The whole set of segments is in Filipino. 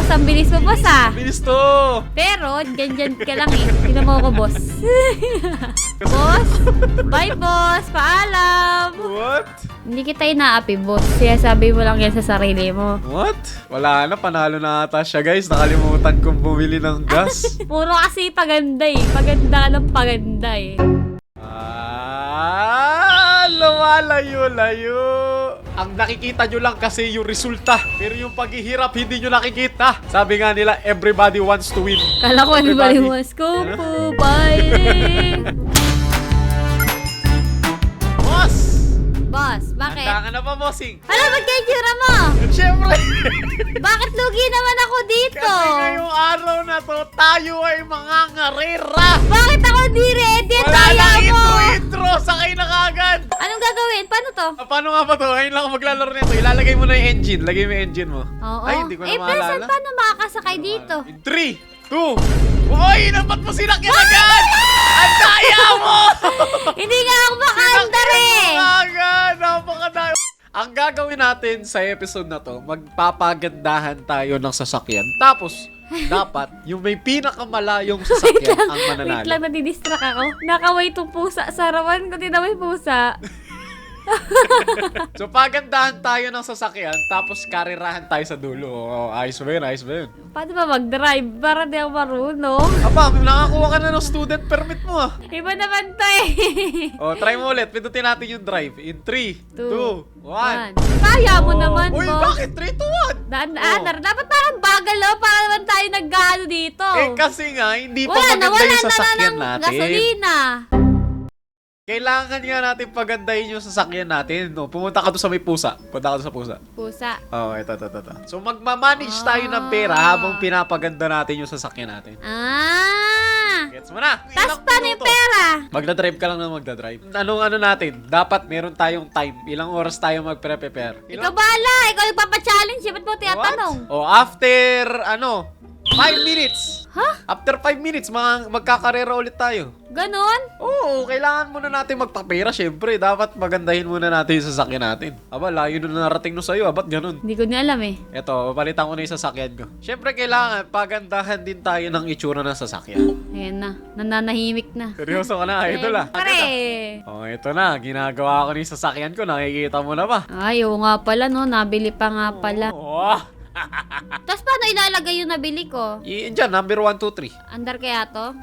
boss. Ang bilis mo, boss, ah. Bilis to. Pero, dyan ka lang eh. Tingnan mo ako, boss. Boss? Bye, boss. Paalam. What? Hindi kita inaapi, boss. Kaya sabi mo lang yan sa sarili mo. What? Wala na, panalo na ata siya guys. Nakalimutan kong bumili ng gas. Puro kasi paganda eh. Paganda ng paganda eh. Lumalayo-layo. Ang nakikita nyo lang kasi yung resulta. Pero yung paghihirap, hindi nyo nakikita. Sabi nga nila, everybody wants to win. Kala ko ano ba yung mas ko po. Bye! Boss! Boss, bakit? Handa ka na pa, bossing? Ano, ba't kayo tsura mo? Siyempre! Bakit lugi naman ako dito? Kasi ngayong araw na to, tayo ay mga ngarera! Bakit ako di ready? Wala Kaya na mo! intro! Sakay na kagad! Anong gagawin? Paano to? Paano nga ba to? Ngayon lang ako maglalaro nito. Ilalagay mo na yung engine. Lagay mo yung engine mo. Oo. Ay, hindi ko na pero maalala. saan paano makakasakay dito? In 3, 2, Uy! Dapat mo sinakyan agad! Ang daya mo! Hindi nga ako makaandar eh! Agad! Napakadaya! Ang gagawin natin sa episode na to, magpapagandahan tayo ng sasakyan. Tapos, dapat, yung may pinakamalayong sasakyan ang Wait mananalo. lang, nadidistract ako. Nakaway itong pusa sa harapan ko. Tingnan mo yung pusa. So, pagandahan tayo ng sasakyan, tapos karirahan tayo sa dulo. Oh, ayos ba yun? Ayos ba yun? Paano ba mag-drive? Para di ako marunong. Aba, nakakuha ka na ng student permit mo ah. Iba naman to eh. Oh, try mo ulit. Pindutin natin yung drive. In 3, 2, 1. Kaya mo naman, Uy, boss. bakit? 3, 2, 1. Daan-daanar. Dapat parang bagal oh. Para naman tayo nag-ano dito. Eh, kasi nga, hindi pa wala maganda yung na sasakyan ng natin. gasolina. Kailangan nga natin pagandahin yung sasakyan natin. No, pumunta ka doon sa may pusa. Punta ka doon sa pusa. Pusa. Oh, ito. So, magmamanage tayo ng pera habang pinapaganda natin yung sasakyan natin. Gets mo na? Tas paano yung pera? Magdadrive ka lang na magdadrive. Anong ano natin? Dapat meron tayong time. Ilang oras tayo magpre-prepare. Ikaw bahala. Ikaw nagpapa-challenge. Ba't mo tinatanong? Oh, after, 5 minutes. Ha? After 5 minutes, magkakarera ulit tayo. Ganon? Oo, kailangan muna natin magpapera. Siyempre, dapat magandahin muna natin yung sasakyan natin. Aba, layo na narating no sa'yo. Ba't ganun? Hindi ko na alam eh. Eto, palitan ko na yung sasakyan ko. Siyempre, kailangan pagandahan din tayo ng itsura ng sasakyan. Ayan na. Nananahimik na. Seryoso ka na, idol ah. Pare! Oh, ito na. Ginagawa ko na yung sasakyan ko. Nakikita mo na ba? Ay, oo nga pala no. Nabili pa nga pala. Oh, Tapos paano ilalagay yung nabili ko? Diyan, number 1, 2, 3. Andar kaya to?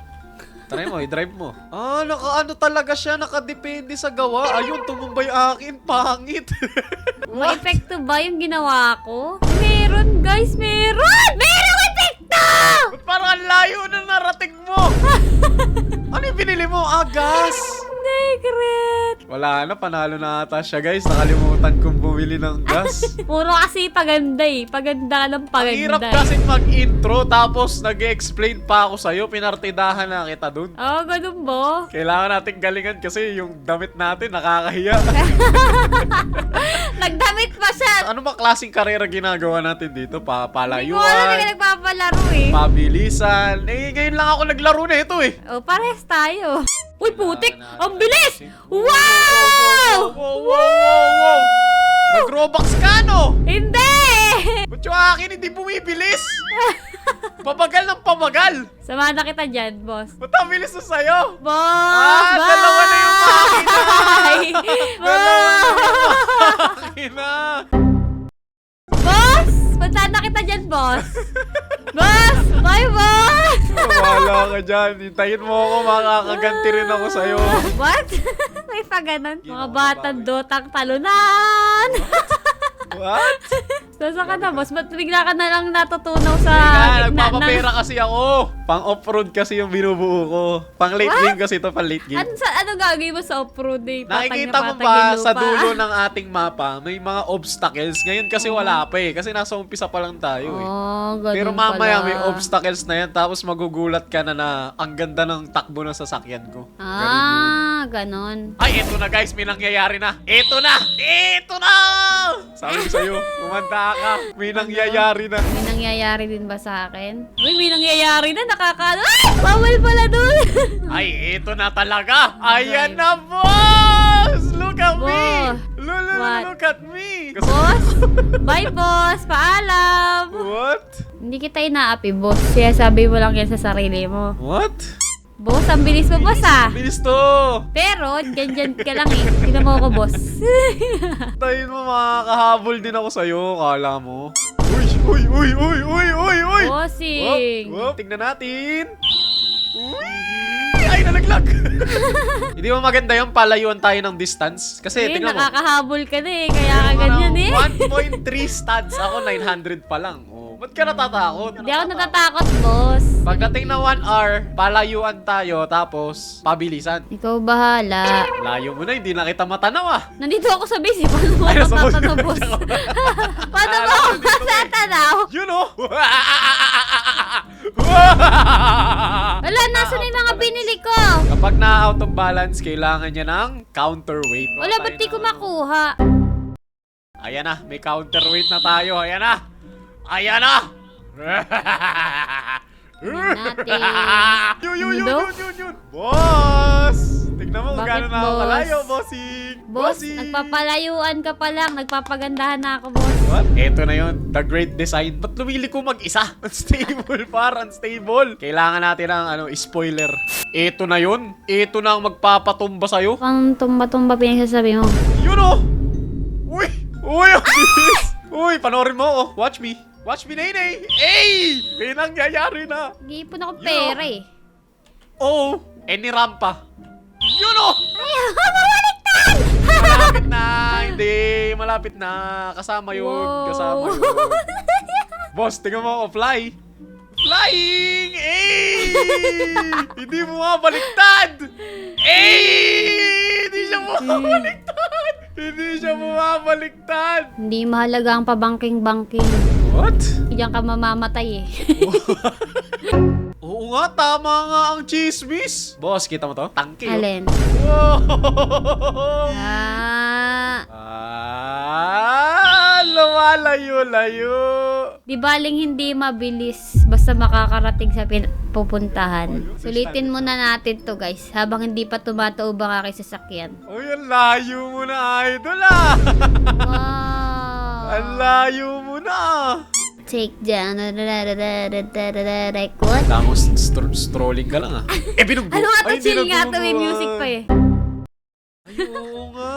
Try mo, i-drive mo. Nakaano talaga siya, nakadepende sa gawa. Ayun, tumumbay akin, pangit. May epekto ba yung ginawa ko? Meron guys, meron! Merong epekto! Ba't parang ang layo na narating mo? Ano yung binili mo? Gas! Secret! Wala na, panalo na ata siya guys. Nakalimutan kong bumili ng gas. Puro kasi paganda eh. Paganda ng Ang paganda. hirap kasi mag-intro tapos nag-explain pa ako sa'yo. Pinartidahan na kita dun. Oo, ganun ba? Kailangan natin galingan kasi yung damit natin nakakahiya. Nagdamit pa siya. Ano ba klaseng karera ginagawa natin dito? Hindi ko alam Papalayuan, yung nagpapalaro eh. pabilisan. Eh, ngayon lang ako naglaro na ito eh. Oh, pares tayo. Uy, putik! Ang bilis! Wow! Wow! Nag-Robux ka, no? Hindi! Ba't yung akin hindi bumibilis? Pabagal ng pabagal. Samahan na kita dyan, boss. Ba't ang bilis na sa'yo? Boss! Bye! Dalawa na yung makina. Dalawa na Boss! yung makina. Boss! Puntahan na kita dyan, boss. Boss! Bye, boss! Wala ka dyan. Hintayin mo ako, makakaganti rin ako sa'yo. What? May pa ganun. Mga batang dotang talunan. What? Sasa ka na, boss? Ba't bigla ka na lang natutunaw sa Nagpapapera kasi ako. Pang off-road kasi yung binubuo ko. Pang late game kasi ito, pang late game. Ano gagawin mo sa off-road eh? Nakikita mo ba sa dulo ng ating mapa, may mga obstacles. Ngayon kasi wala pa eh. Kasi nasa umpisa pa lang tayo eh. Oh, ganun Pero mamaya pala. may obstacles na yan. Tapos magugulat ka na ang ganda ng takbo ng sasakyan ko. Ganon. Ay, eto na guys. May nangyayari na. Eto na! Eto na! Sabi ko sa'yo, kumanda ka. May nangyayari na. May nangyayari din ba sa akin? Uy, may nangyayari na. Nakakano. Ay! Bawal pala dun. Ay, eto na talaga. Ayan na, boss! Look at me! Boss. What? Look at me! Boss? Bye, boss! Paalam! What? Hindi kita inaapi, boss. Kaya sabi mo lang yan sa sarili mo. What? Boss, ang bilis mo, boss, ah! Bilis to! Pero, dyan ka lang eh. Tingnan mo ako, boss. Tayin mo, makakahabol din ako sa'yo, kala mo. Uy! Bossing! Wop, tignan natin. Uy! Ay, nalaglag! Hindi mo maganda yung palayuan tayo ng distance? Kasi, Eh, tingnan mo. nakakahabol ka na eh. Kaya ka ganyan eh. 1.3 studs ako, 900 pa lang. Oh, ba't ka natatakot? Hindi ako natatakot, boss. Pagdating na 1 hour, palayuan tayo, tapos pabilisan. Ikaw bahala. Layo mo na, hindi na kita matanaw ah. Nandito ako sa base. Paano mo Ay, nasa ako base. tatanong, boss? Paano mo ako matatanaw? You know? Wala, nasa na yung mga binili ko? Kapag na-out of balance, kailangan niya ng counterweight. Wala, ba't di ko makuha? Ayan na, may counterweight na tayo. Ayan na! Ayan na! natin. Yun! Boss! Tignan mo kung Bakit, gano'n na ako boss? kalayo, bossing! Boss, Bossing! nagpapalayuan ka pa lang. Nagpapagandahan na ako, boss. What? Eto na yun, the great design. Ba't lumili ko mag-isa? Unstable, unstable. Kailangan natin ng spoiler. Eto na yun. Eto na ang magpapatumba sa'yo. Pang tumba-tumba pinagsasabi mo. Yun oh! Uy! Uy! Ang bilis! Uy, panoorin mo oh. Watch me. Watch me, Nene! Hey! May nangyayari na. Nag-iipon ako pera eh. Oh! Any rampa. Yun oh! Ay, mabaliktad! Malapit na! Hindi! Malapit na! Kasama yun! Wow. Kasama yun! Boss, tingnan mo ako, fly! Flying! Eh! Hindi mo mabaliktad! Eh! Hindi siya mabaliktad! Hindi siya mabaliktad! Hindi mahalaga ang pabangking-bangking. What? Diyan ka mamamatay eh. Oo nga, tama nga ang chismis! Boss, kita mo to? Tangke oh. Alin? Wow! Lumalayo-layo! Di baling hindi mabilis basta makakarating sa pupuntahan. Sulitin muna natin to guys habang hindi pa tumataob ang aking sasakyan. Uy, ang layo mo na, idol ah! Wow! Ang layo mo na! Take down. Like what? Tapos strolling ka lang ah. Eh, binugbo! Ano nga to? Ay, hindi Chill nga to. May nagbubuhay. music pa eh. Ay, oo nga!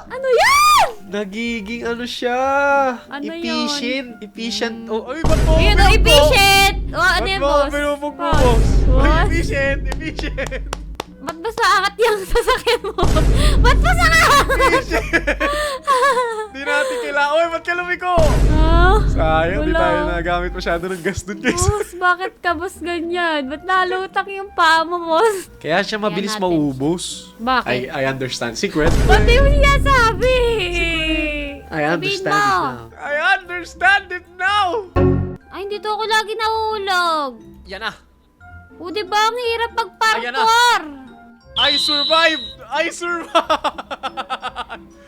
Ano yan? Nagiging ano siya? Ano efficient. Efficient. Oh, ay, ba't mo ako Ayun o, binugbo? efficient! Oh, ano Ba't yan, mo ako boss? binubog mo, Boss. boss? Ay, Boss? efficient! Efficient! Ba't ba sa angat yung sasakyan mo? Ba't ba sa angat? Hindi natin kailangan. Uy, ba't ka lumiko? Ah? Sayang, di Wala. tayo nagamit masyado ng gas dun, guys. Boss, bakit ka boss ganyan? Ba't nalutang yung paa mo, boss? Kaya siya mabilis natin. maubos. Bakit? I understand. Secret. Ba't di mo sinasabi? I understand Sabihin it mo. now. I understand it now! Ay, hindi to ako lagi nahulog. Yan na. O, di ba ang hirap Ayan na. magparkour? I survived! I survived!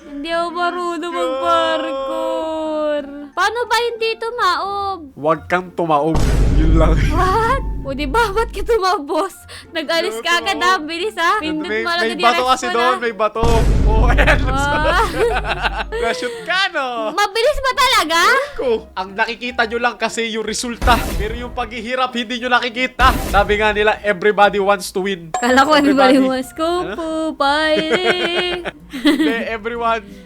Hindi ako marunong magparkour. Paano ba hindi tumaob? Huwag kang tumaob. Yun lang. What? O, di ba? Ba't ka tumaob, boss? Nag-alis ka agad ha? Bilis ha? Pindot may mo lang may bato kasi doon. May bato. Oh, ayan. Na-shoot ka, no? Mabilis ba talaga? Ko. Ang nakikita nyo lang kasi yung resulta. Pero yung paghihirap, hindi nyo nakikita. Sabi nga nila, everybody wants to win. Kala ko everybody Everybody. wants ko po, pare. Hindi,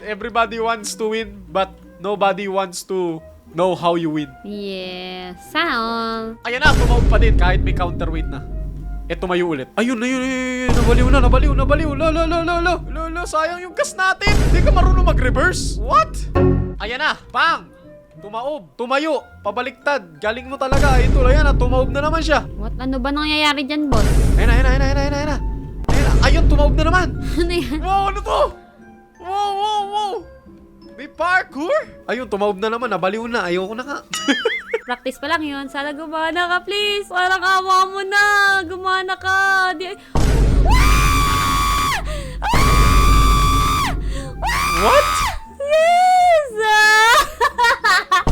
everybody wants to win, but nobody wants to know how you win. Yeah, sound. Ayan na, tumaob pa din kahit may counterweight na. Eh, tumayo ulit. Ayun, nabaliw. Lala, sayang yung gas natin. Hindi ka marunong mag-reverse. What? Ayan na, bang! Tumaob, tumayo, pabaliktad. Galing mo talaga. Ito, ayan na, tumaob na naman siya. What? Ano ba nangyayari dyan, boss? Ayun na. Ayun, tumaob na naman. Ano yan? Wow, ano to? Wow. May parkour? Ayun, tumaob na naman. Nabaliw na. Ayoko na nga. Practice pa lang yun. Sana gumana ka, please. Parang awa mo na. Gumana ka. Di... What? Yes!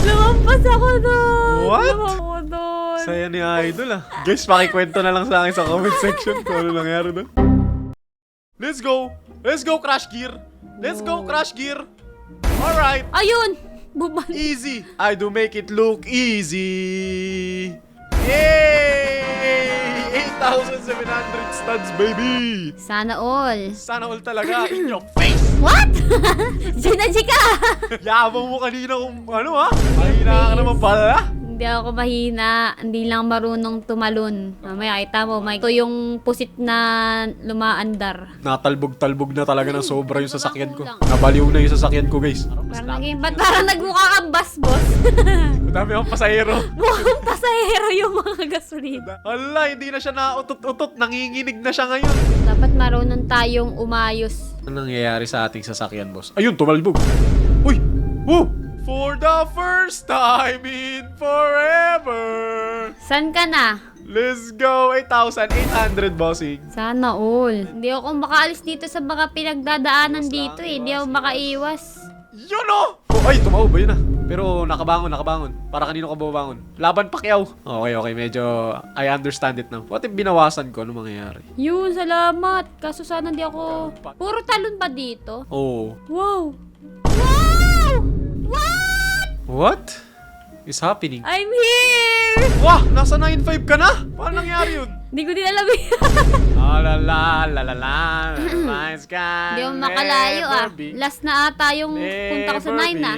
Lumampas ako doon. What? Lumampas ako doon. Saya ni Idol ah. Guys, pakikwento na lang sa akin sa comment section kung ano nangyari doon. Let's go! Let's go, Crash Gear. Let's go, Crash Gear. Alright. Ayun! Bumalik. Easy. I do make it look easy. Yay! 8,700 studs, baby. Sana all. Sana all talaga. In your face. What? Ginaji ka! Yabang mo kanina kung ano ha? Mahina ka naman pala. Hindi ako mahina. Hindi lang marunong tumalon. Mamaya, kita mo, may ito yung pusit na lumaandar. Natalbog-talbog na talaga ng sobra yung sasakyan ko. Nabaliw na yung sasakyan ko, guys. Parang naging, ba't parang nagmukha kang bus, boss? Madami akong pasahero. Mukhang pasahero yung mga gasolina. Hala, hindi na siya nautot-utot. Nanginginig na siya ngayon. Dapat marunong tayong umayos. Ano nangyayari sa ating sasakyan, boss? Ayun, tumalbog. Uy! Oh! For the first time in forever. San ka na? Let's go. 8,800, bossing. Sana all. Hindi ako makaalis dito sa mga pinagdadaanan dito eh. Hindi ako makaiwas. Yun oh! Oh, ay, tumaob ba yun ah? Pero nakabangon. Para kanino ka bumabangon? Laban Pacquiao. Okay. Medyo I understand it now. What if binawasan ko? Ano mangyayari? Yun, salamat. Kaso sana di ako... Puro talon ba dito? Oh. Wow! Wow! What is happening? I'm here! Wah! Nasa 9.5 ka na? Paano nangyari yun? Hindi ko din alam eh. Nice guy. Hindi ako makalayo ah. Last na ata yung punta ko sa 9 na.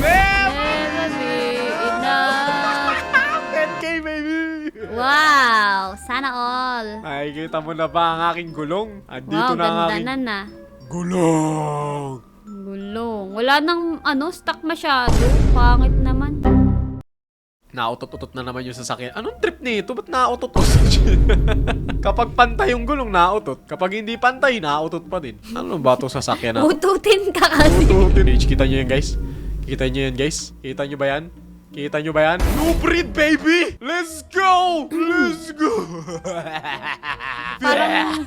Never be enough. 10K baby! Wow! Sana all. Nakikita mo na ba ang aking gulong? Andito Wow, na ang ganda aking na na. gulong. Gulong. Wala nang stuck masyado. Pangit naman. Nautot-utot na naman yung sasakyan. Anong trip nito? Ba't nautot-utot? Kapag pantay yung gulong, nautot. Kapag hindi pantay, nautot pa din. Ano ba ito sasakyan na? Ututin ka kasi. Ututin. Kita nyo yan, guys? Kita nyo yan, guys? Kita nyo ba yan? Kita nyo ba yan? New breed, baby! Let's go! Let's go! Parang...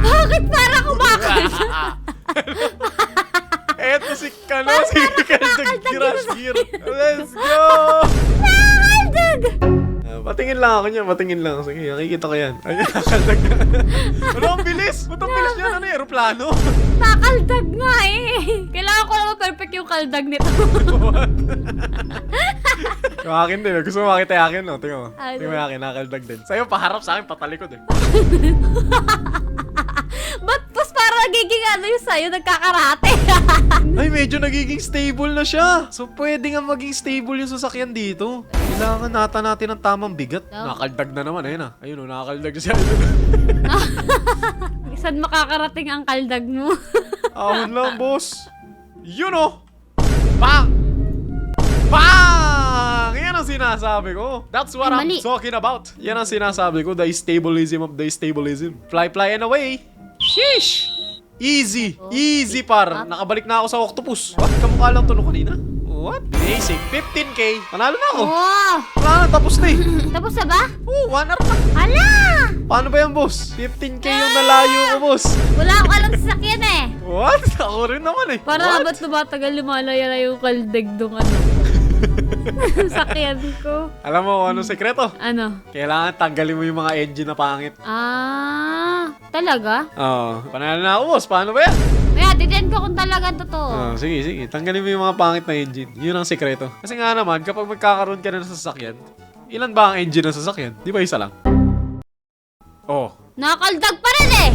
Bakit parang kumakalda? Eto si Kaldag Crash Gear. Let's go! Nakaldag! Patingin lang ako niya, patingin lang. Sige, nakikita ko yan. Ayun, nakaldag na. Ano, ang bilis? Ba't ang bilis niya? Ano, aeroplano? Nakaldag nga eh. Kailangan ko naman perfect yung kaldag nito. Yung akin din. Gusto mo makita yung akin, no? Tingnan mo. Ano? Tingnan mo yung akin, nakaldag din. Sa'yo, paharap sa akin, patalikod eh. Ba't pus parang nagiging yung sa'yo, nagkakarate? Ay, medyo nagiging stable na siya. So, pwede nga maging stable yung sasakyan dito. Kailangan nata natin ng tamang bigat. No. Nakaldag na naman, ayun ah. Ayun oh, nakakaldag na siya. Saan makakarating ang kaldag mo? Ahon lang, boss. Yun oh. Bang! Bang! Yan ang sinasabi ko. That's what I'm mali. talking about. Yan ang sinasabi ko. The stabilism of the stabilism. Fly, fly, and away. Sheesh! Easy. Easy, par. Nakabalik na ako sa octopus. What? Kamukha lang to no kanina? What? Basic. 15K. Panalo na ako. Oh! Wala na, tapos na eh. Tapos na ba? Oh, 1 hour na. Hala! Paano ba yan, boss? 15K yung nalayo ko, boss. Wala akong alam sa sakyan eh. What? Ako rin naman eh. Para What? ba't lumatagal lumalaya na yung kaldag dong sakyan ko. Alam mo kung anong sekreto? Ano? Kailangan tanggalin mo yung mga engine na pangit. Talaga? Oo. Panalo na ako, boss. Paano ba yan? Kaya, titignan ko kung talaga totoo. Sige. Tanggalin mo yung mga pangit na engine. Yun ang sekreto. Kasi nga naman, kapag magkakaroon ka na ng sasakyan, ilan ba ang engine ng sasakyan? Di ba isa lang? Oh. Nakakaldag pa rin eh!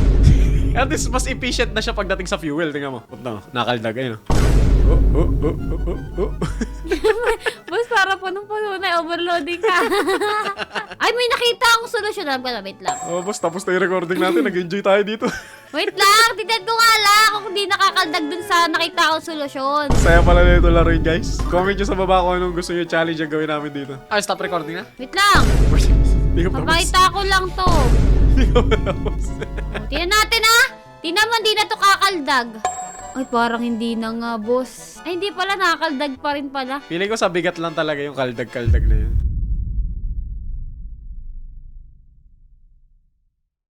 At least, mas efficient na siya pagdating sa fuel. Tingnan mo. Punta mo. Nakaldag. Ayun. Boss, para punong-puno na, overloading ka. Ay, may nakita akong solusyon. Alam ko na, wait lang. Oh, boss. Tapos na yung recording natin. Nag-enjoy tayo dito. Wait lang, titignan ko nga lang kung hindi nakakaldag dun sa nakita akong solusyon. Saya pala nito laruin, guys. Comment nyo sa baba kung anong gusto nyo challenge ang gawin namin dito. Ay, stop recording na. Wait lang, Hindi ko pa, boss. papakita ko lang to. Hindi ko pa, boss. Tingnan natin ah. Tingnan mo, hindi na to kakaldag. Ay, parang hindi na nga, boss. Ay, hindi pala, nakakaldag pa rin pala. Feeling ko sa bigat lang talaga yung kaldag-kaldag na yun.